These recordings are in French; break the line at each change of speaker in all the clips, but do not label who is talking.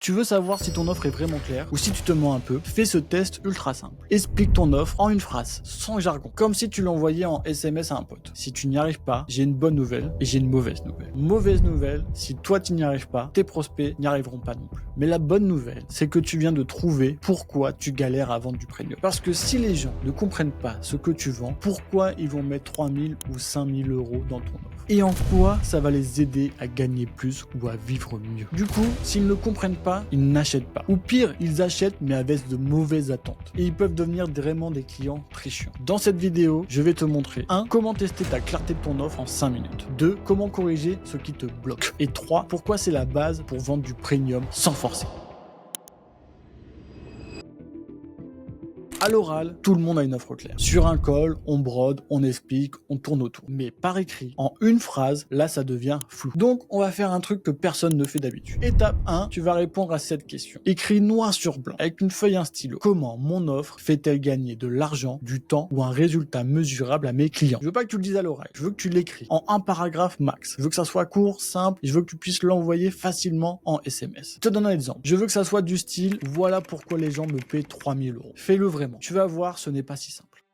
Tu veux savoir si ton offre est vraiment claire ou si tu te mens un peu? Fais ce test ultra simple. Explique ton offre en une phrase, sans jargon, comme si tu l'envoyais en SMS à un pote. Si tu n'y arrives pas, j'ai une bonne nouvelle et j'ai une mauvaise nouvelle. Mauvaise nouvelle, si toi tu n'y arrives pas, tes prospects n'y arriveront pas non plus. Mais la bonne nouvelle, c'est que tu viens de trouver pourquoi tu galères à vendre du premium. Parce que si les gens ne comprennent pas ce que tu vends, pourquoi ils vont mettre 3000 ou 5000 euros dans ton offre? Et en quoi ça va les aider à gagner plus ou à vivre mieux? Du coup, s'ils ne comprennent pas, ils n'achètent pas. Ou pire, ils achètent mais avec de mauvaises attentes. Et ils peuvent devenir vraiment des clients très chiants. Dans cette vidéo, je vais te montrer 1. Comment tester ta clarté de ton offre en 5 minutes. 2. Comment corriger ce qui te bloque. Et 3. Pourquoi c'est la base pour vendre du premium sans forcer. À l'oral, tout le monde a une offre claire. Sur un call, on brode, on explique, on tourne autour. Mais par écrit, en une phrase, là, ça devient flou. Donc, on va faire un truc que personne ne fait d'habitude. Étape 1, tu vas répondre à cette question. Écris noir sur blanc, avec une feuille et un stylo. Comment mon offre fait-elle gagner de l'argent, du temps ou un résultat mesurable à mes clients? Je veux pas que tu le dises à l'oreille. Je veux que tu l'écris en un paragraphe max. Je veux que ça soit court, simple, et je veux que tu puisses l'envoyer facilement en SMS. Je te donne un exemple. Je veux que ça soit du style, voilà pourquoi les gens me paient 3000 euros. Fais-le vraiment. Tu vas voir, ce n'est pas si simple.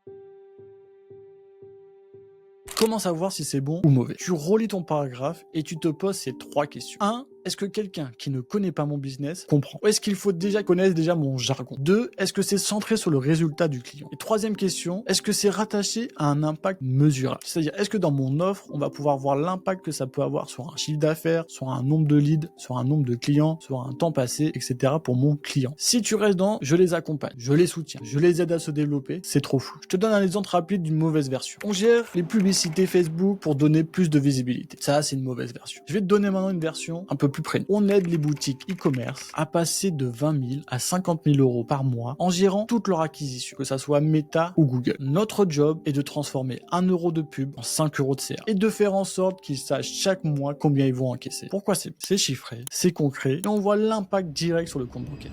Comment savoir si c'est bon ou mauvais? Tu relis ton paragraphe et tu te poses ces 3 questions. 1. Est-ce que quelqu'un qui ne connaît pas mon business comprend? Ou est-ce qu'il faut connaître mon jargon? 2. Est-ce que c'est centré sur le résultat du client? Et troisième question, est-ce que c'est rattaché à un impact mesurable? C'est-à-dire, est-ce que dans mon offre, on va pouvoir voir l'impact que ça peut avoir sur un chiffre d'affaires, sur un nombre de leads, sur un nombre de clients, sur un temps passé, etc. pour mon client? Si tu restes dans je les accompagne, je les soutiens, je les aide à se développer, c'est trop flou. Je te donne un exemple rapide d'une mauvaise version. On gère les publicités Facebook pour donner plus de visibilité. Ça, c'est une mauvaise version. Je vais te donner maintenant une version un peu plus précise. On aide les boutiques e-commerce à passer de 20 000 à 50 000 euros par mois en gérant toute leur acquisition, que ça soit Meta ou Google. Notre job est de transformer 1 euro de pub en 5 euros de CA et de faire en sorte qu'ils sachent chaque mois combien ils vont encaisser. Pourquoi c'est chiffré, c'est concret et on voit l'impact direct sur le compte bancaire.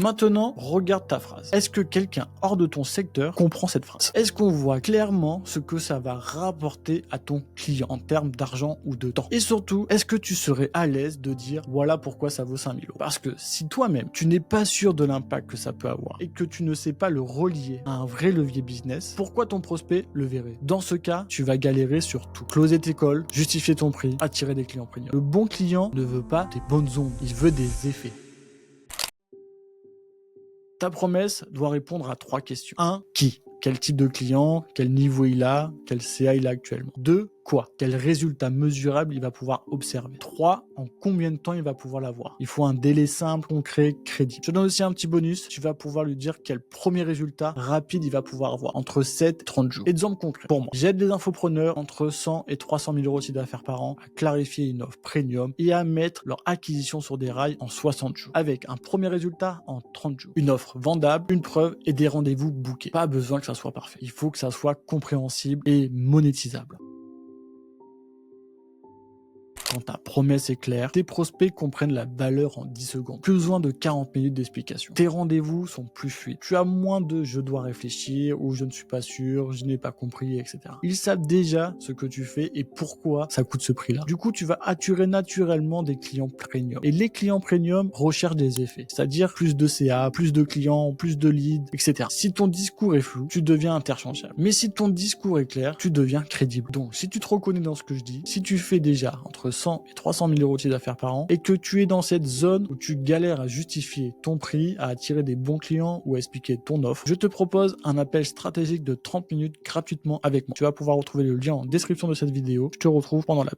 Maintenant, regarde ta phrase. Est-ce que quelqu'un hors de ton secteur comprend cette phrase? Est-ce qu'on voit clairement ce que ça va rapporter à ton client en termes d'argent ou de temps? Et surtout, est-ce que tu serais à l'aise de dire voilà pourquoi ça vaut 5000 euros? Parce que si toi-même, tu n'es pas sûr de l'impact que ça peut avoir et que tu ne sais pas le relier à un vrai levier business, pourquoi ton prospect le verrait? Dans ce cas, tu vas galérer sur tout. Closer tes calls, justifier ton prix, attirer des clients premium. Le bon client ne veut pas des bonnes ondes, il veut des effets. Ta promesse doit répondre à 3 questions. 1. Qui? Quel type de client? Quel niveau il a? Quel CA il a actuellement? 2. Quoi? Quel résultat mesurable il va pouvoir observer? 3. En combien de temps il va pouvoir l'avoir? Il faut un délai simple, concret, crédible. Je te donne aussi un petit bonus. Tu vas pouvoir lui dire quel premier résultat rapide il va pouvoir avoir. Entre 7 et 30 jours. Exemple concret. Pour moi, j'aide les infopreneurs entre 100 et 300 000 euros de chiffre d'affaires par an à clarifier une offre premium et à mettre leur acquisition sur des rails en 60 jours. Avec un premier résultat en 30 jours. Une offre vendable, une preuve et des rendez-vous bookés. Pas besoin que ça soit parfait. Il faut que ça soit compréhensible et monétisable. Quand ta promesse est claire, tes prospects comprennent la valeur en 10 secondes. Plus besoin de 40 minutes d'explication. Tes rendez-vous sont plus fluides. Tu as moins de je dois réfléchir ou je ne suis pas sûr, je n'ai pas compris, etc. Ils savent déjà ce que tu fais et pourquoi ça coûte ce prix-là. Du coup, tu vas attirer naturellement des clients premium. Et les clients premium recherchent des effets, c'est-à-dire plus de CA, plus de clients, plus de leads, etc. Si ton discours est flou, tu deviens interchangeable. Mais si ton discours est clair, tu deviens crédible. Donc, si tu te reconnais dans ce que je dis, si tu fais déjà entre 100 et 300 000 euros de chiffre d'affaires par an et que tu es dans cette zone où tu galères à justifier ton prix, à attirer des bons clients ou à expliquer ton offre, je te propose un appel stratégique de 30 minutes gratuitement avec moi. Tu vas pouvoir retrouver le lien en description de cette vidéo. Je te retrouve pendant l'appel.